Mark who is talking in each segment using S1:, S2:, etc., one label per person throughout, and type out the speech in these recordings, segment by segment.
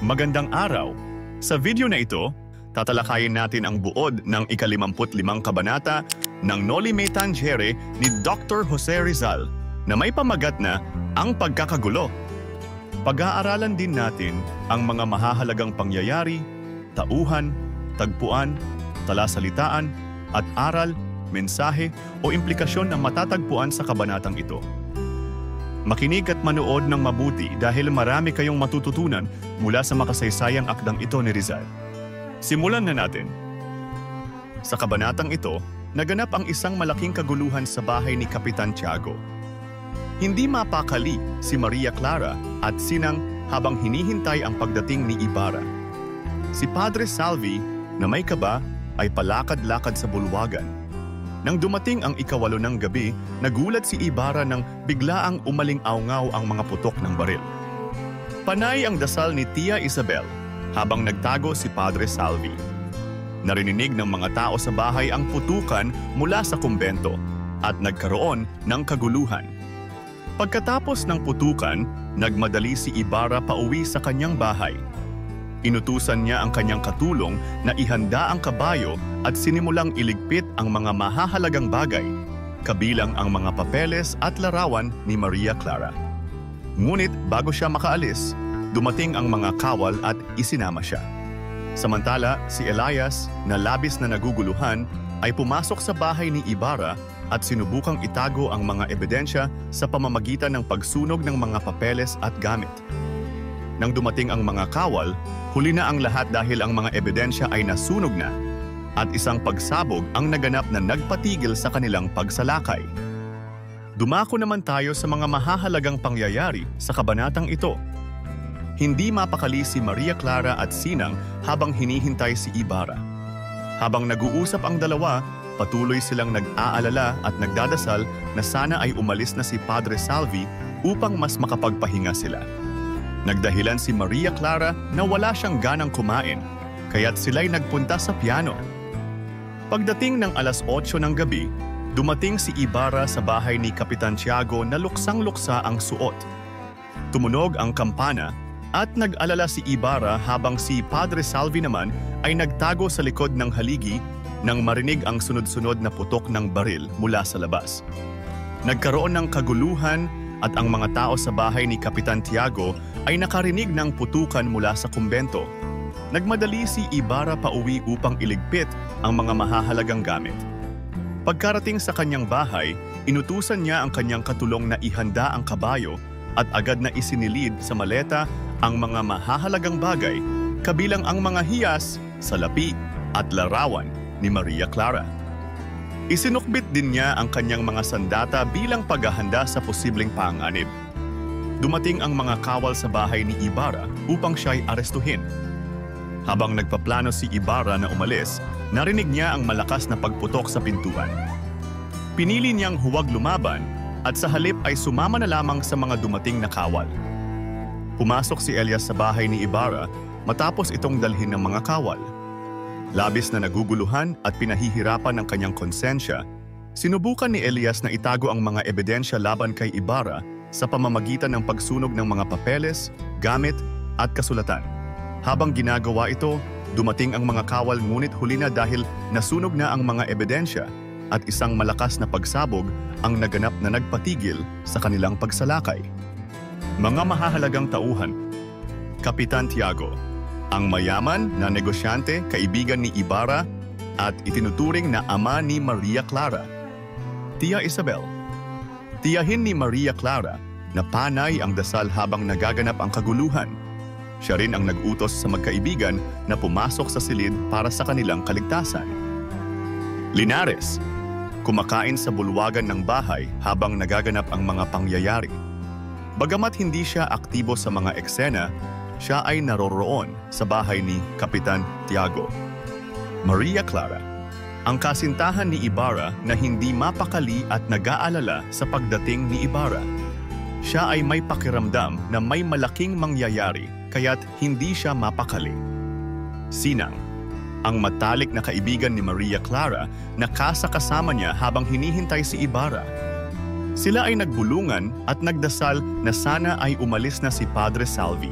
S1: Magandang araw! Sa video na ito, tatalakayin natin ang buod ng ika-55 kabanata ng Noli Me Tangere ni Dr. Jose Rizal na may pamagat na ang pagkakagulo. Pag-aaralan din natin ang mga mahahalagang pangyayari, tauhan, tagpuan, talasalitaan, at aral, mensahe o implikasyon na matatagpuan sa kabanatang ito. Makinig at manood ng mabuti dahil marami kayong matututunan mula sa makasaysayang akdang ito ni Rizal. Simulan na natin. Sa kabanatang ito, naganap ang isang malaking kaguluhan sa bahay ni Kapitan Tiago. Hindi mapakali si Maria Clara at Sinang habang hinihintay ang pagdating ni Ibarra. Si Padre Salvi na may kaba ay palakad-lakad sa bulwagan. Nang dumating ang ika-8 ng gabi, nagulat si Ibarra nang biglaang umaling-awngaw ang mga putok ng baril. Panay ang dasal ni Tia Isabel habang nagtago si Padre Salvi. Narinig ng mga tao sa bahay ang putukan mula sa kumbento at nagkaroon ng kaguluhan. Pagkatapos ng putukan, nagmadali si Ibarra pauwi sa kanyang bahay. Inutusan niya ang kanyang katulong na ihanda ang kabayo at sinimulang iligpit ang mga mahahalagang bagay, kabilang ang mga papeles at larawan ni Maria Clara. Ngunit bago siya makaalis, dumating ang mga kawal at isinama siya. Samantala, si Elias, na labis na naguguluhan, ay pumasok sa bahay ni Ibarra at sinubukang itago ang mga ebidensya sa pamamagitan ng pagsunog ng mga papeles at gamit. Nang dumating ang mga kawal, huli na ang lahat dahil ang mga ebidensya ay nasunog na at isang pagsabog ang naganap na nagpatigil sa kanilang pagsalakay. Dumako naman tayo sa mga mahahalagang pangyayari sa kabanatang ito. Hindi mapakali si Maria Clara at Sinang habang hinihintay si Ibarra. Habang nag-uusap ang dalawa, patuloy silang nag-aalala at nagdadasal na sana ay umalis na si Padre Salvi upang mas makapagpahinga sila. Nagdahilan si Maria Clara na wala siyang ganang kumain, kaya't sila'y nagpunta sa piano. Pagdating ng alas 8 ng gabi, dumating si Ibarra sa bahay ni Kapitan Tiago na luksang-luksa ang suot. Tumunog ang kampana at nag-alala si Ibarra habang si Padre Salvi naman ay nagtago sa likod ng haligi nang marinig ang sunod-sunod na putok ng baril mula sa labas. Nagkaroon ng kaguluhan at ang mga tao sa bahay ni Kapitan Tiago ay nakarinig ng putukan mula sa kumbento. Nagmadali si Ibarra pauwi upang iligpit ang mga mahahalagang gamit. Pagkarating sa kanyang bahay, inutusan niya ang kanyang katulong na ihanda ang kabayo at agad na isinilid sa maleta ang mga mahahalagang bagay, kabilang ang mga hiyas, salapi at larawan ni Maria Clara. Isinukbit din niya ang kanyang mga sandata bilang paghahanda sa posibleng panganib. Dumating ang mga kawal sa bahay ni Ibarra upang siya'y arestuhin. Habang nagpaplano si Ibarra na umalis, narinig niya ang malakas na pagputok sa pintuan. Pinili niyang huwag lumaban at sa halip ay sumama na lamang sa mga dumating na kawal. Pumasok si Elias sa bahay ni Ibarra matapos itong dalhin ng mga kawal. Labis na naguguluhan at pinahihirapan ng kanyang konsensya, sinubukan ni Elias na itago ang mga ebidensya laban kay Ibarra sa pamamagitan ng pagsunog ng mga papeles, gamit at kasulatan. Habang ginagawa ito, dumating ang mga kawal ngunit huli na dahil nasunog na ang mga ebidensya at isang malakas na pagsabog ang naganap na nagpatigil sa kanilang pagsalakay. Mga mahahalagang tauhan. Kapitan Tiago, ang mayaman na negosyante, kaibigan ni Ibarra at itinuturing na ama ni Maria Clara. Tia Isabel, tiyahin ni Maria Clara na panay ang dasal habang nagaganap ang kaguluhan. Siya rin ang nag-utos sa magkaibigan na pumasok sa silid para sa kanilang kaligtasan. Linares, kumakain sa bulwagan ng bahay habang nagaganap ang mga pangyayari. Bagamat hindi siya aktibo sa mga eksena, siya ay naroroon sa bahay ni Kapitan Tiago. Maria Clara, ang kasintahan ni Ibarra na hindi mapakali at nag-aalala sa pagdating ni Ibarra. Siya ay may pakiramdam na may malaking mangyayari kaya't hindi siya mapakali. Sinang, ang matalik na kaibigan ni Maria Clara na kasama niya habang hinihintay si Ibarra. Sila ay nagbulungan at nagdasal na sana ay umalis na si Padre Salvi.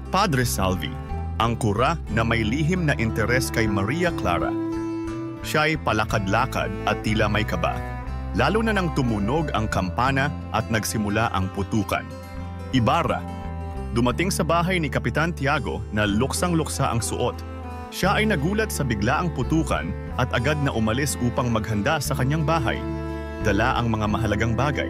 S1: Padre Salvi, ang kura na may lihim na interes kay Maria Clara. Siya'y palakad-lakad at tila may kaba, lalo na nang tumunog ang kampana at nagsimula ang putukan. Ibarra, dumating sa bahay ni Kapitan Tiago na luksang-luksa ang suot. Siya ay nagulat sa biglaang putukan at agad na umalis upang maghanda sa kanyang bahay. Dala ang mga mahalagang bagay.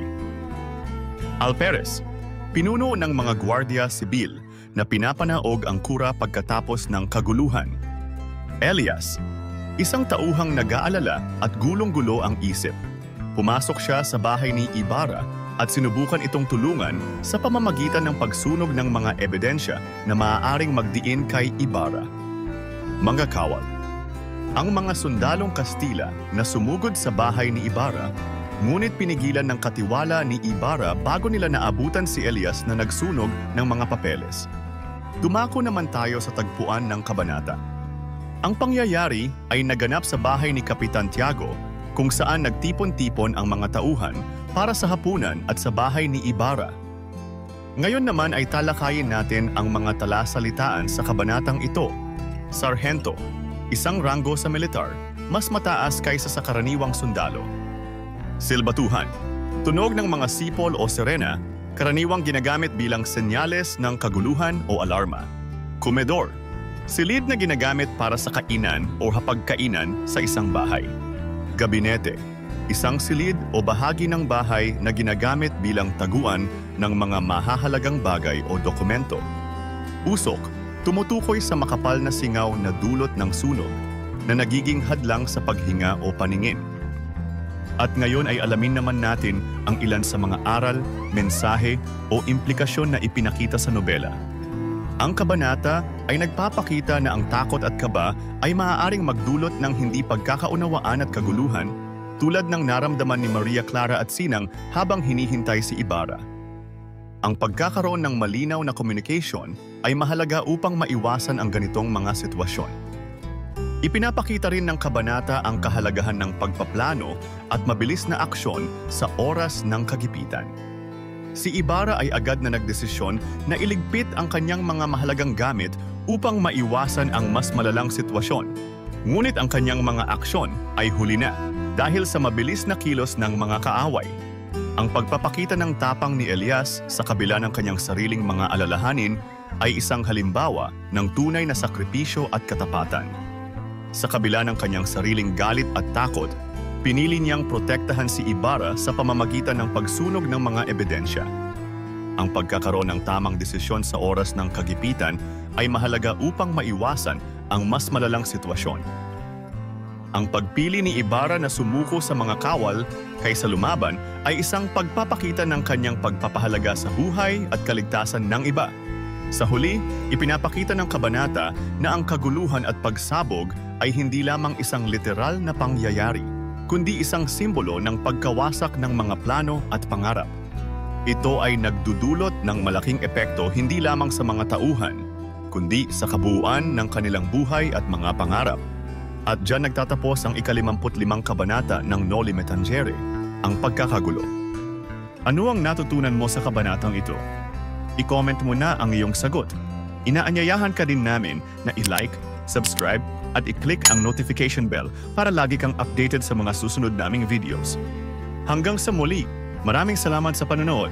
S1: Alperes, pinuno ng mga gwardiya sibil na pinapanaog ang kura pagkatapos ng kaguluhan. Elias, isang tauhang nag-aalala at gulong-gulo ang isip. Pumasok siya sa bahay ni Ibarra at sinubukan itong tulungan sa pamamagitan ng pagsunog ng mga ebidensya na maaaring magdiin kay Ibarra. Mga kawal, ang mga sundalong Kastila na sumugod sa bahay ni Ibarra, ngunit pinigilan ng katiwala ni Ibarra bago nila naabutan si Elias na nagsunog ng mga papeles. Dumako naman tayo sa tagpuan ng kabanata. Ang pangyayari ay naganap sa bahay ni Kapitan Tiago, kung saan nagtipon-tipon ang mga tauhan para sa hapunan at sa bahay ni Ibarra. Ngayon naman ay talakayin natin ang mga talasalitaan sa kabanatang ito. Sarhento, isang ranggo sa militar, mas mataas kaysa sa karaniwang sundalo. Silbatuhan, tunog ng mga sipol o sirena, karaniwang ginagamit bilang senyales ng kaguluhan o alarma. Komedor, silid na ginagamit para sa kainan o hapagkainan sa isang bahay. Gabinete, isang silid o bahagi ng bahay na ginagamit bilang taguan ng mga mahahalagang bagay o dokumento. Usok, tumutukoy sa makapal na singaw na dulot ng sunog na nagiging hadlang sa paghinga o paningin. At ngayon ay alamin naman natin ang ilan sa mga aral, mensahe o implikasyon na ipinakita sa nobela. Ang kabanata ay nagpapakita na ang takot at kaba ay maaaring magdulot ng hindi pagkakaunawaan at kaguluhan tulad ng naramdaman ni Maria Clara at Sinang habang hinihintay si Ibarra. Ang pagkakaroon ng malinaw na communication ay mahalaga upang maiwasan ang ganitong mga sitwasyon. Ipinapakita rin ng kabanata ang kahalagahan ng pagpaplano at mabilis na aksyon sa oras ng kagipitan. Si Ibarra ay agad na nagdesisyon na iligpit ang kanyang mga mahalagang gamit upang maiwasan ang mas malalang sitwasyon. Ngunit ang kanyang mga aksyon ay huli na dahil sa mabilis na kilos ng mga kaaway. Ang pagpapakita ng tapang ni Elias sa kabila ng kanyang sariling mga alalahanin ay isang halimbawa ng tunay na sakripisyo at katapatan. Sa kabila ng kanyang sariling galit at takot, pinili niyang protektahan si Ibarra sa pamamagitan ng pagsunog ng mga ebidensya. Ang pagkakaroon ng tamang desisyon sa oras ng kagipitan ay mahalaga upang maiwasan ang mas malalang sitwasyon. Ang pagpili ni Ibarra na sumuko sa mga kawal kaysa lumaban ay isang pagpapakita ng kanyang pagpapahalaga sa buhay at kaligtasan ng iba. Sa huli, ipinapakita ng kabanata na ang kaguluhan at pagsabog ay hindi lamang isang literal na pangyayari, kundi isang simbolo ng pagkawasak ng mga plano at pangarap. Ito ay nagdudulot ng malaking epekto hindi lamang sa mga tauhan, kundi sa kabuuan ng kanilang buhay at mga pangarap. At diyan nagtatapos ang ika-55 kabanata ng Noli Me Tangere, ang pagkakagulo. Ano ang natutunan mo sa kabanatang ito? I-comment mo na ang iyong sagot. Inaanyayahan ka din namin na i-like, subscribe, at i-click ang notification bell para lagi kang updated sa mga susunod naming videos. Hanggang sa muli, maraming salamat sa panonood.